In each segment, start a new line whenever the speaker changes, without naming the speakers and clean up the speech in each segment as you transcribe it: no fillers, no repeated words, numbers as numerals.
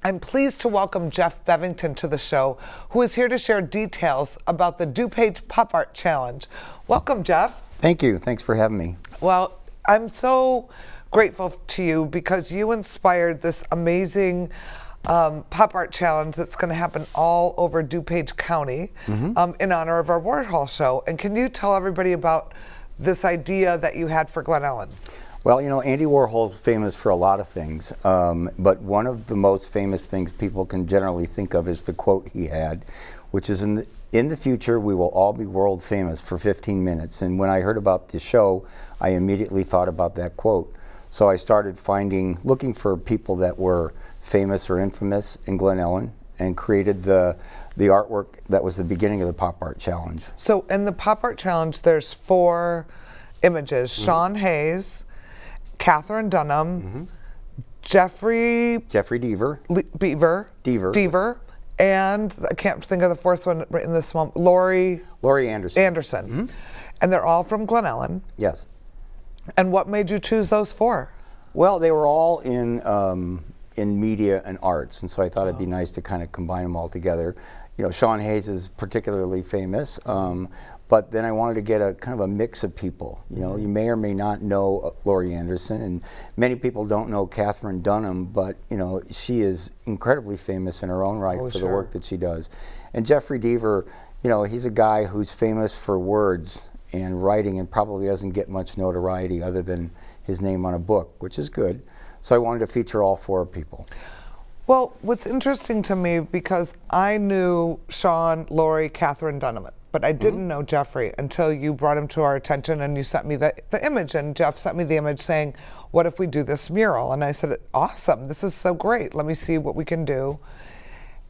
I'm pleased to welcome Geoff Bevington to the show, who is here to share details about the DuPage Pop Art Challenge. Welcome, Geoff.
Thank you. Thanks for having me.
Well, I'm so grateful to you because you inspired this amazing pop art challenge that's going to happen all over DuPage County in honor of our Warhol show. And can you tell everybody about this idea that you had for Glen Ellen?
Well, you know, Andy Warhol's famous for a lot of things, but one of the most famous things people can generally think of is the quote he had, which is in the future we will all be world famous for 15 minutes. And when I heard about the show, I immediately thought about that quote. So I started looking for people that were famous or infamous in Glen Ellen and created the artwork that was the beginning of the Pop Art Challenge.
So in the Pop Art Challenge, there's 4 images: Sean Hayes, Catherine Dunham, Jeffrey
Deaver,
and I can't think of the 4th one right in this moment, Laurie Anderson. And they're all from Glen Ellen.
Yes.
And what made you choose those 4?
Well, they were all in media and arts, and so I thought it'd be nice to kind of combine them all together. You know, Sean Hayes is particularly famous, but then I wanted to get a kind of a mix of people. You know, you may or may not know Laurie Anderson, and many people don't know Catherine Dunham, but you know, she is incredibly famous in her own right for the work that she does. And Jeffrey Deaver, you know, he's a guy who's famous for words and writing and probably doesn't get much notoriety other than his name on a book, which is good. So I wanted to feature all 4 people.
Well, what's interesting to me, because I knew Sean, Laurie, Catherine Dunham, but I didn't know Jeffrey until you brought him to our attention and you sent me the image, and Geoff sent me the image saying, what if we do this mural? And I said, awesome, this is so great, let me see what we can do.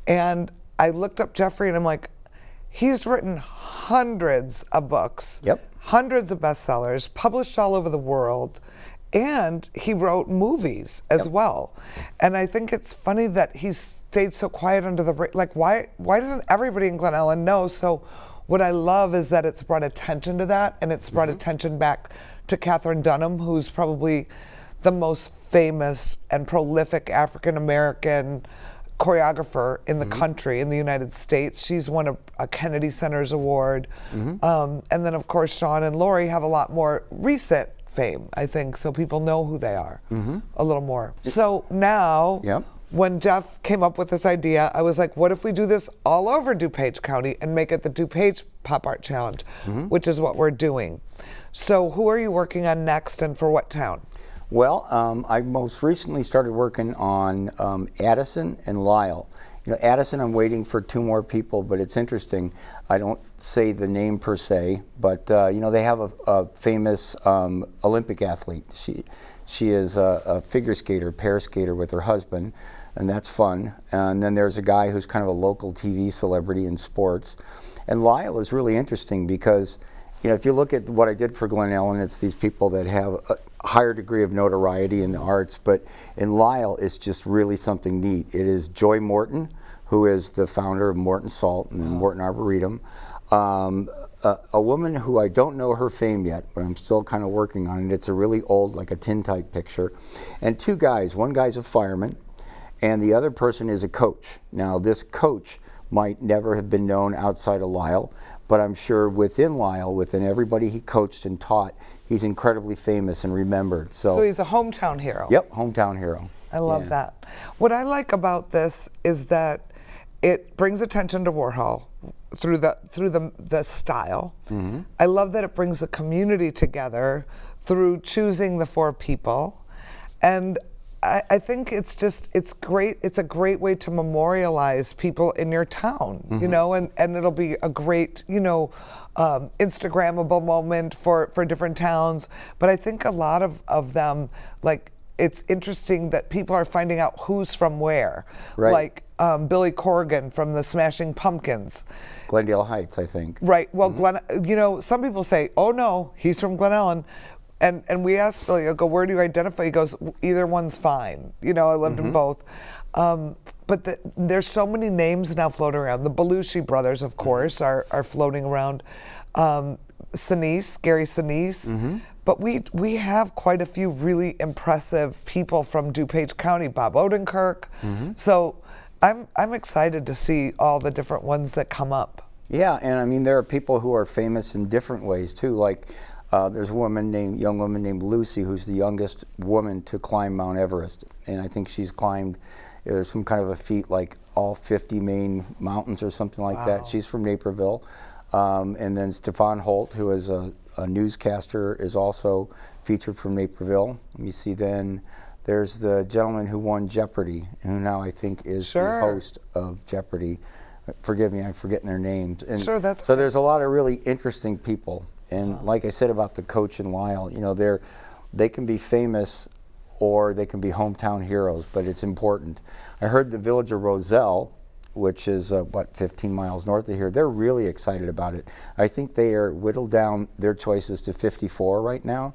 And I looked up Jeffrey and I'm like, he's written hundreds of books, hundreds of bestsellers, published all over the world, and he wrote movies as well. And I think it's funny that he stayed so quiet under the like, why doesn't everybody in Glen Ellen know? So what I love is that it's brought attention to that, and it's brought attention back to Catherine Dunham, who's probably the most famous and prolific African-American choreographer in the country, in the United States. She's won a Kennedy Center's award. And then of course Sean and Laurie have a lot more recent fame, I think, so people know who they are a little more. So now, when Geoff came up with this idea, I was like, what if we do this all over DuPage County and make it the DuPage Pop Art Challenge, which is what we're doing. So who are you working on next, and for what town?
Well, I most recently started working on Addison and Lisle. You know, Addison, I'm waiting for 2 more people, but it's interesting. I don't say the name per se, but you know, they have a famous Olympic athlete. She is a figure skater, pair skater with her husband, and that's fun. And then there's a guy who's kind of a local TV celebrity in sports. And Lisle is really interesting because, you know, if you look at what I did for Glen Ellen, it's these people that have a higher degree of notoriety in the arts, but in Lisle, it's just really something neat. It is Joy Morton, who is the founder of Morton Salt and Morton Arboretum. A woman who I don't know her fame yet, but I'm still kind of working on it. It's a really old, like a tintype picture. And 2 guys, one guy's a fireman, and the other person is a coach. Now, this coach might never have been known outside of Lisle, but I'm sure within Lisle, within everybody he coached and taught, he's incredibly famous and remembered. So
he's a hometown hero.
Yep, hometown hero.
I love that. What I like about this is that it brings attention to Warhol through the style. I love that it brings the community together through choosing the 4 people. And I think it's great. It's a great way to memorialize people in your town, you know, and it'll be a great, you know, Instagrammable moment for different towns. But I think a lot of them, like, it's interesting that people are finding out who's from where. Like Billy Corgan from the Smashing Pumpkins.
Glendale Heights, I think.
Right. Well, you know, some people say, oh no, he's from Glen Ellen. And we asked Billy, I go, where do you identify? He goes, either one's fine. You know, I lived in both. But there's so many names now floating around. The Belushi brothers, of course, are floating around. Gary Sinise. But we have quite a few really impressive people from DuPage County, Bob Odenkirk. So I'm excited to see all the different ones that come up.
Yeah, and I mean there are people who are famous in different ways too. Like there's a young woman named Lucy, who's the youngest woman to climb Mount Everest, and I think she's climbed. There's some kind of a feat like all 50 main mountains or something like that. She's from Naperville. And then Stefan Holt, who is a newscaster, is also featured from Naperville. Let me see then. There's the gentleman who won Jeopardy, who now I think is the host of Jeopardy. Forgive me, I'm forgetting their names. And
so
there's a lot of really interesting people. And like I said about the coach and Lyle, you know, they can be famous or they can be hometown heroes, but it's important. I heard the village of Roselle, which is 15 miles north of here, they're really excited about it. I think they are whittled down their choices to 54 right now.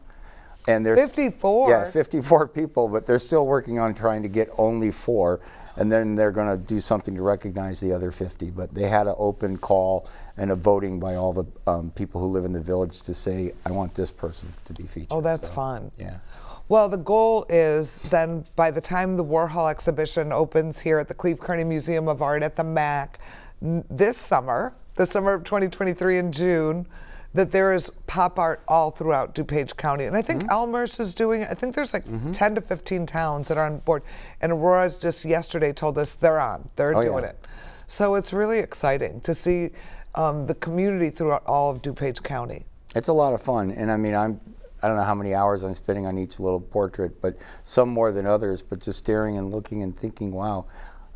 And there's
54?
Yeah, 54 people, but they're still working on trying to get only 4, and then they're going to do something to recognize the other 50. But they had an open call and a voting by all the people who live in the village to say, I want this person to be featured.
Oh, that's fun.
Yeah.
Well, the goal is then by the time the Warhol exhibition opens here at the Cleve Kearney Museum of Art at the MAC this summer, the summer of 2023 in June, that there is pop art all throughout DuPage County. And I think Elmhurst is doing it. I think there's like 10 to 15 towns that are on board. And Aurora just yesterday told us they're on. They're doing it. So it's really exciting to see the community throughout all of DuPage County.
It's a lot of fun. And I mean, I don't know how many hours I'm spending on each little portrait, but some more than others, but just staring and looking and thinking, wow,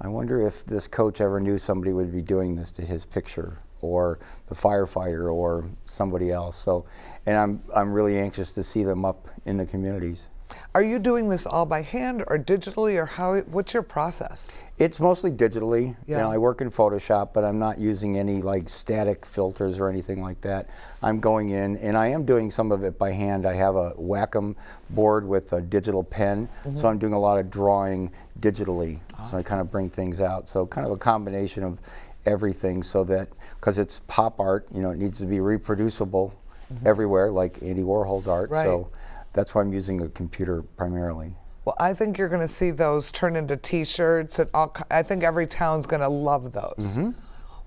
I wonder if this coach ever knew somebody would be doing this to his picture, or the firefighter, or somebody else. So, and I'm really anxious to see them up in the communities.
Are you doing this all by hand or digitally, or what's your process? It's
mostly digitally. You know, I work in Photoshop, but I'm not using any like static filters or anything like that. I'm going in, and I am doing some of it by hand. I have a Wacom board with a digital pen, so I'm doing a lot of drawing digitally. So I kind of bring things out. So kind of a combination of everything, so that, because it's pop art, you know, it needs to be reproducible everywhere, like Andy Warhol's art. So that's why I'm using a computer primarily.
Well, I think you're going to see those turn into T-shirts, and I think every town's going to love those.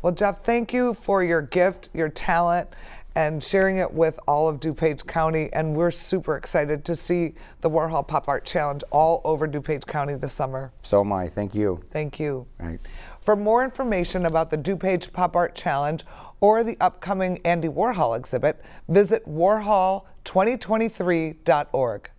Well, Geoff, thank you for your gift, your talent, and sharing it with all of DuPage County. And we're super excited to see the Warhol Pop Art Challenge all over DuPage County this summer.
So am I. Thank you.
Thank you.
Right.
For more information about the DuPage Pop Art Challenge or the upcoming Andy Warhol exhibit, visit warhol2023.org.